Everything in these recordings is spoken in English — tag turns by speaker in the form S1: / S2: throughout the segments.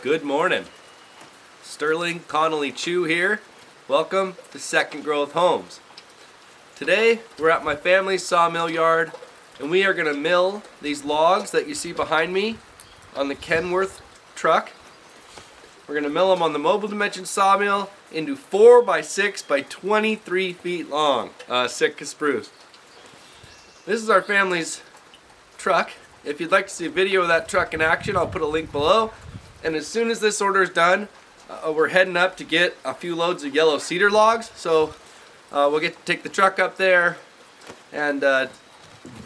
S1: Good morning. Sterling Connolly Chu here. Welcome to Second Growth Homes. Today we're at my family's sawmill yard and we are going to mill these logs that you see behind me on the Kenworth truck. We're going to mill them on the mobile dimension sawmill into 4x6 by 23 feet long Sitka spruce. This is our family's truck. If you'd like to see a video of that truck in action, I'll put a link below. And as soon as this order is done, we're heading up to get a few loads of yellow cedar logs. So we'll get to take the truck up there and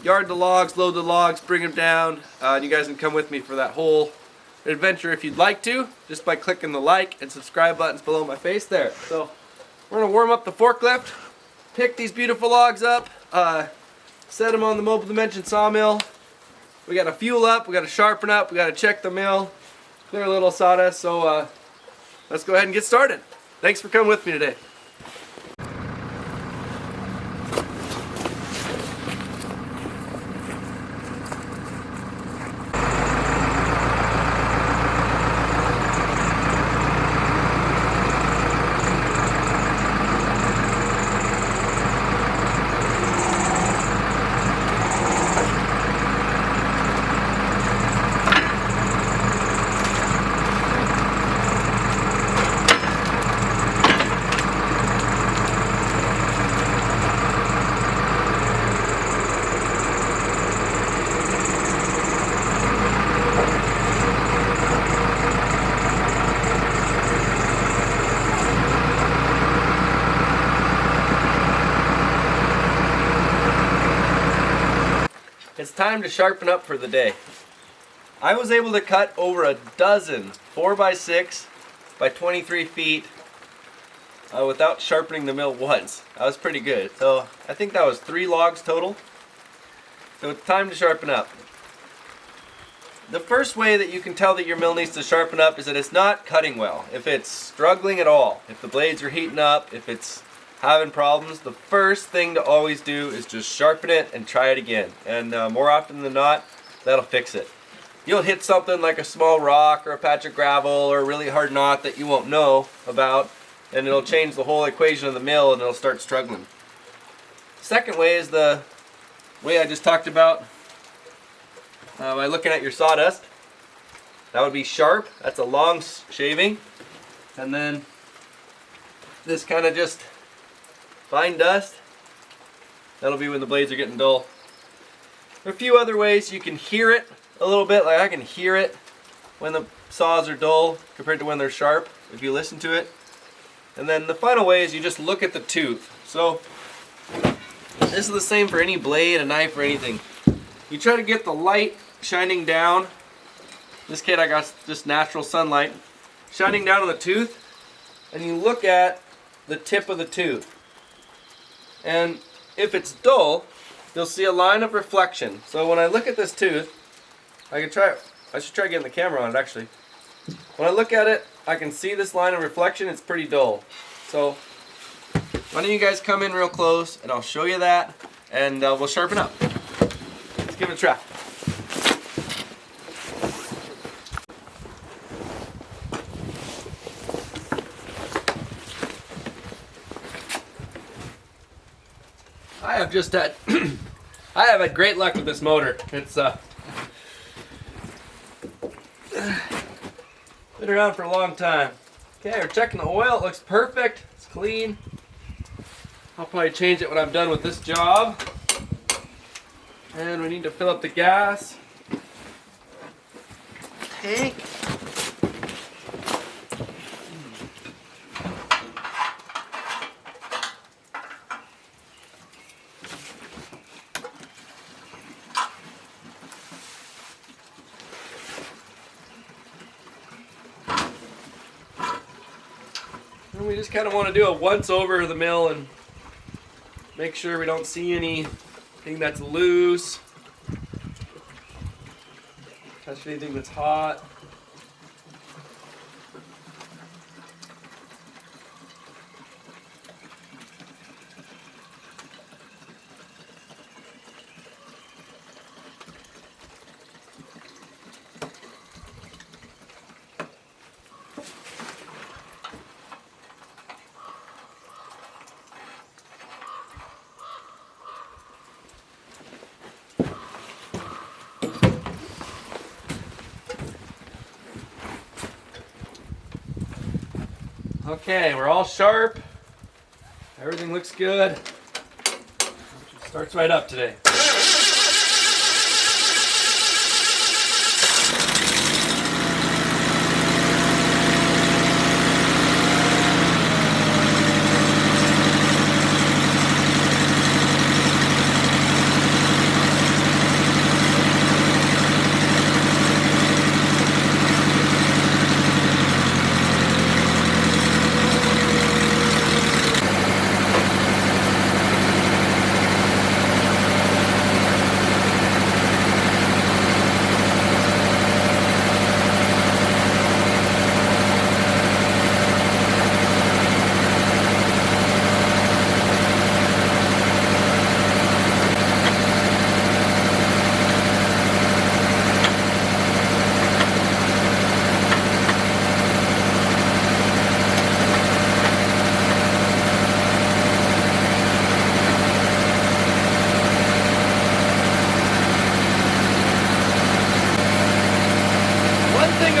S1: yard the logs, load the logs, bring them down. And you guys can come with me for that whole adventure if you'd like to, just by clicking the like and subscribe buttons below my face there. So we're going to warm up the forklift, pick these beautiful logs up, set them on the mobile dimension sawmill. We got to fuel up, we got to sharpen up, we got to check the mill, clear a little sawdust, so let's go ahead and get started. Thanks for coming with me today. It's time to sharpen up for the day. I was able to cut over a dozen 4x6 by 23 feet without sharpening the mill once. That was pretty good. So I think that was 3 logs total. So it's time to sharpen up. The first way that you can tell that your mill needs to sharpen up is that it's not cutting well. If it's struggling at all, if the blades are heating up, if it's having problems, the first thing to always do is just sharpen it and try it again. And more often than not, that'll fix it. You'll hit something like a small rock or a patch of gravel or a really hard knot that you won't know about, and it'll change the whole equation of the mill and it'll start struggling. Second way is the way I just talked about by looking at your sawdust. That would be sharp. That's a long shaving. And then this kind of just fine dust. That'll be when the blades are getting dull. There are a few other ways you can hear it a little bit. Like I can hear it when the saws are dull compared to when they're sharp, if you listen to it. And then the final way is you just look at the tooth. So this is the same for any blade, a knife, or anything. You try to get the light shining down. In this case I got just natural sunlight shining down on the tooth, and you look at the tip of the tooth. And if it's dull, you'll see a line of reflection. So when I look at this tooth, I should try getting the camera on it actually. When I look at it, I can see this line of reflection. It's pretty dull. So why don't you guys come in real close and I'll show you that, and we'll sharpen up. Let's give it a try. I have just had I have had great luck with this motor. It's been around for a long time. Okay, we're checking the oil. It looks perfect. It's clean. I'll probably change it when I'm done with this job. And we need to fill up the gas tank. And we just kind of want to do a once over of the mill and make sure we don't see anything that's loose, touch anything that's hot. Okay, we're all sharp. Everything looks good. Starts right up today.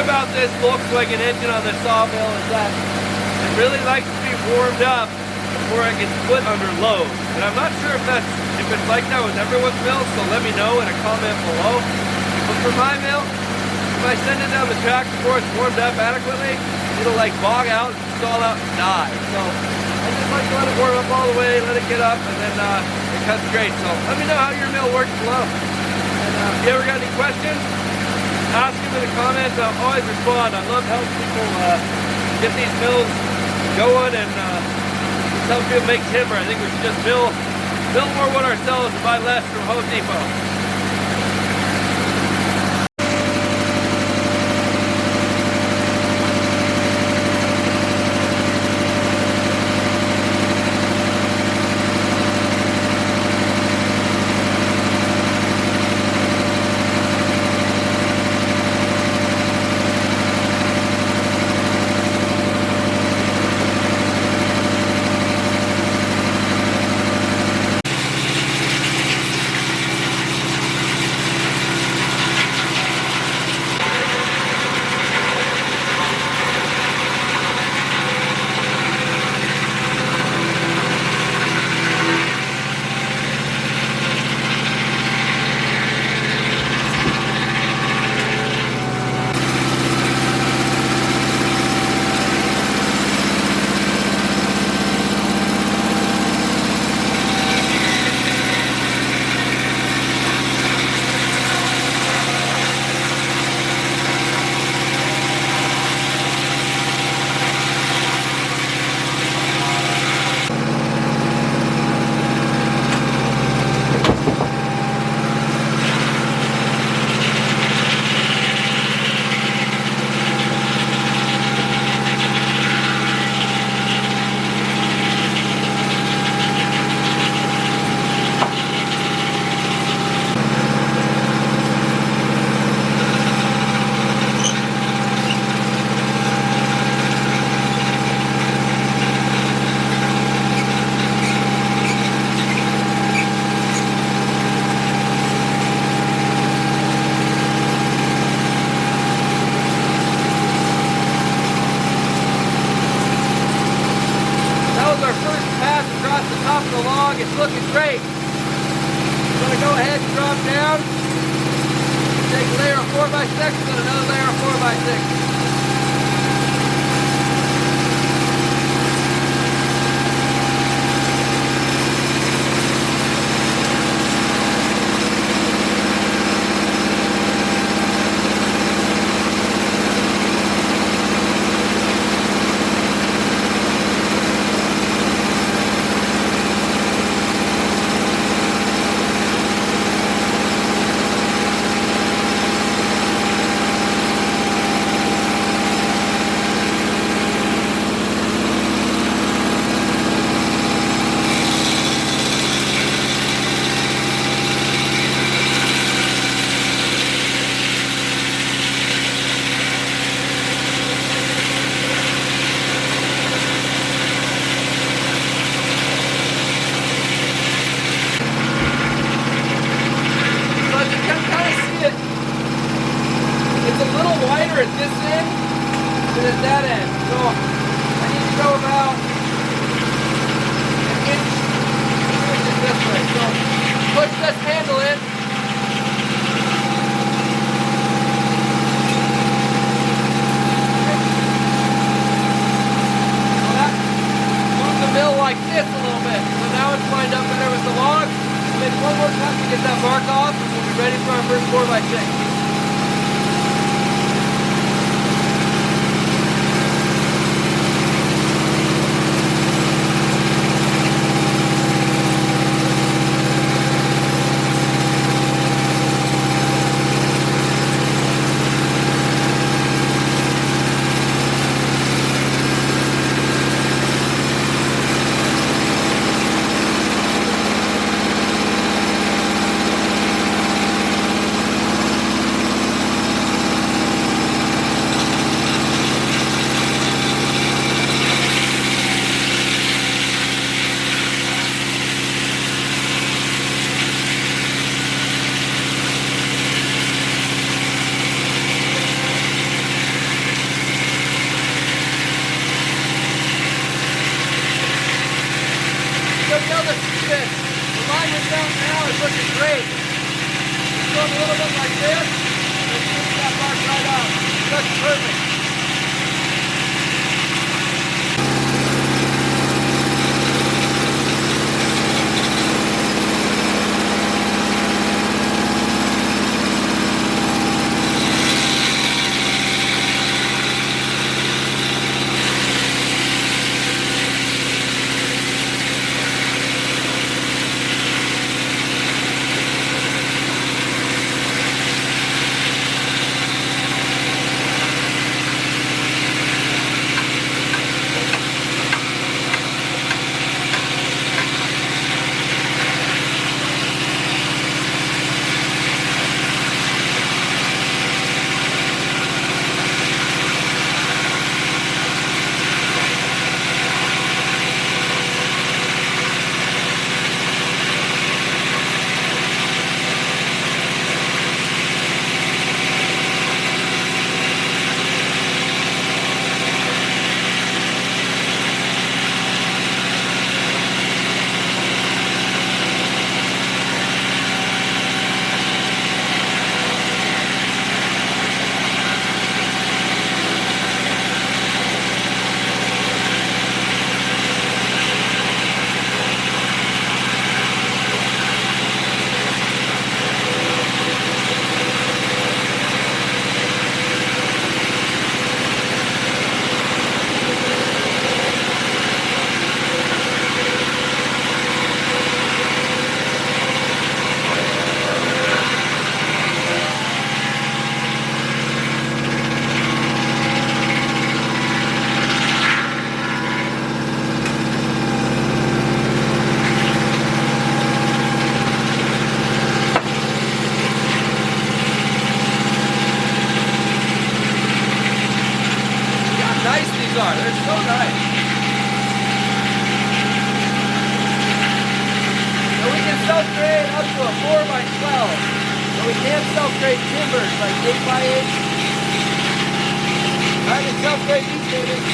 S1: About this Volkswagen engine on the Sawmill is that it really likes to be warmed up before it gets put under load. And I'm not sure if it's like that with everyone's mill, so let me know in a comment below. But for my mill, if I send it down the track before it's warmed up adequately, it'll like bog out, stall out, and die. So I just like to let it warm up all the way, let it get up, and then it cuts great. So let me know how your mill works below. And if you ever got any questions, ask them in the comments. I'll always respond. I love helping people get these mills going and help people make timber. I think we should just build more wood ourselves and buy less from Home Depot. It's looking great. I'm going to go ahead and drop down. Take a layer of 4x6 and another layer of 4x6. At this end and at that end. So I need to go about an inch this way. So push this handle in. Mill like this a little bit. So now it's lined up better with the log. Make one more cut to get that bark off, and we'll be ready for our first 4x6. Looking great. Just going a little bit like this, and push that bark right off. Looks perfect. They're so nice. So we can self-grade up to a 4x12. So we can self-grade timbers like 8x8. I can self-grade these babies.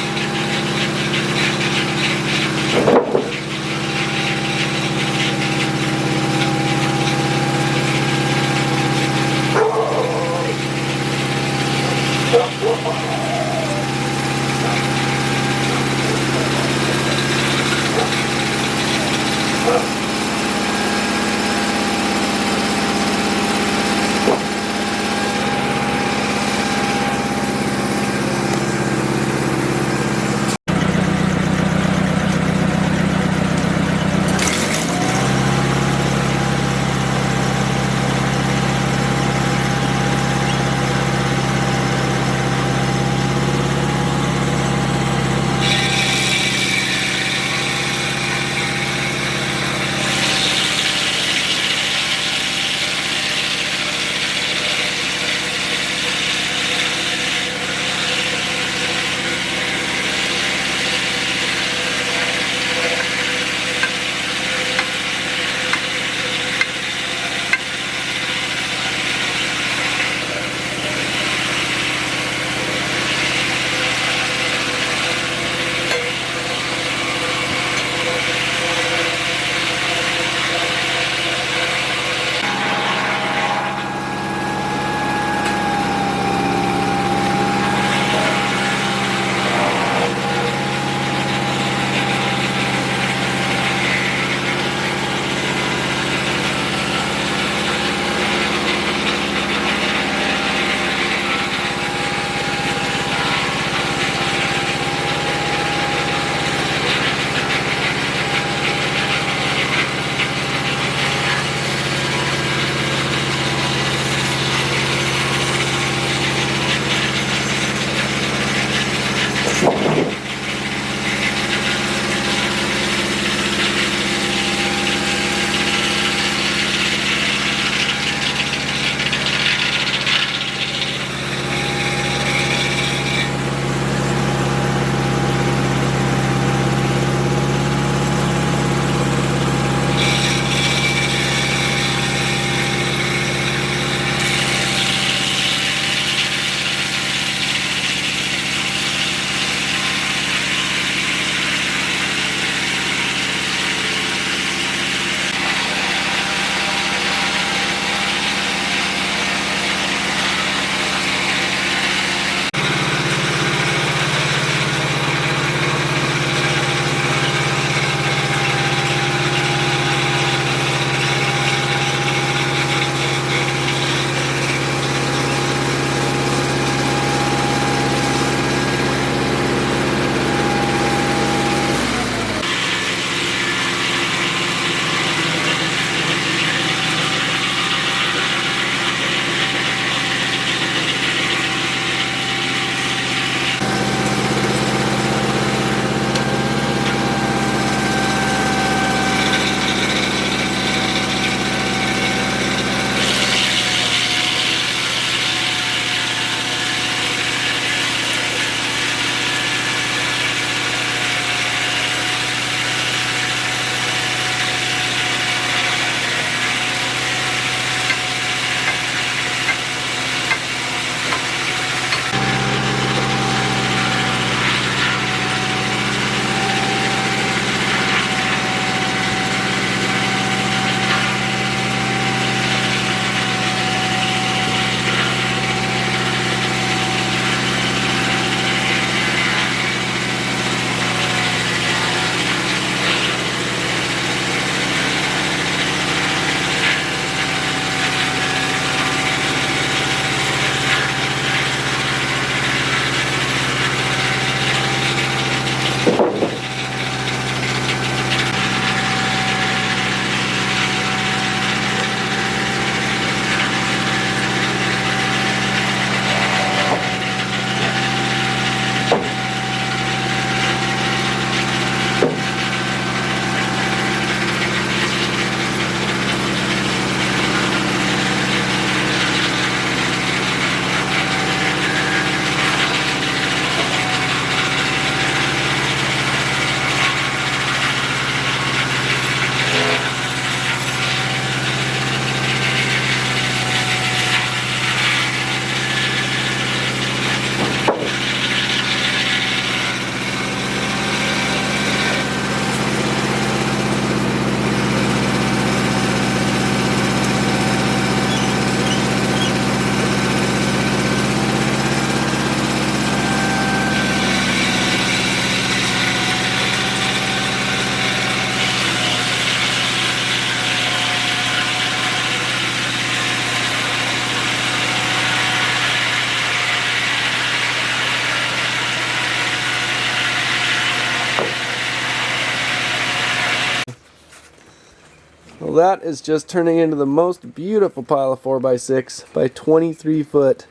S1: that is just turning into the most beautiful pile of 4x6 by 23 foot.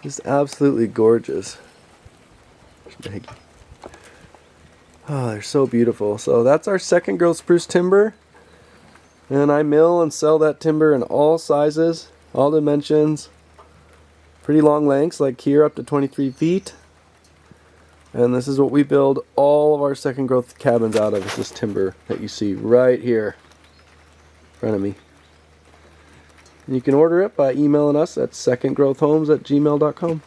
S1: Just absolutely gorgeous. Oh, they're so beautiful. So that's our second growth spruce timber. And I mill and sell that timber in all sizes, all dimensions. Pretty long lengths, like here up to 23 feet. And this is what we build all of our second growth cabins out of, is this timber that you see right here in front of me. And you can order it by emailing us at secondgrowthhomes@gmail.com.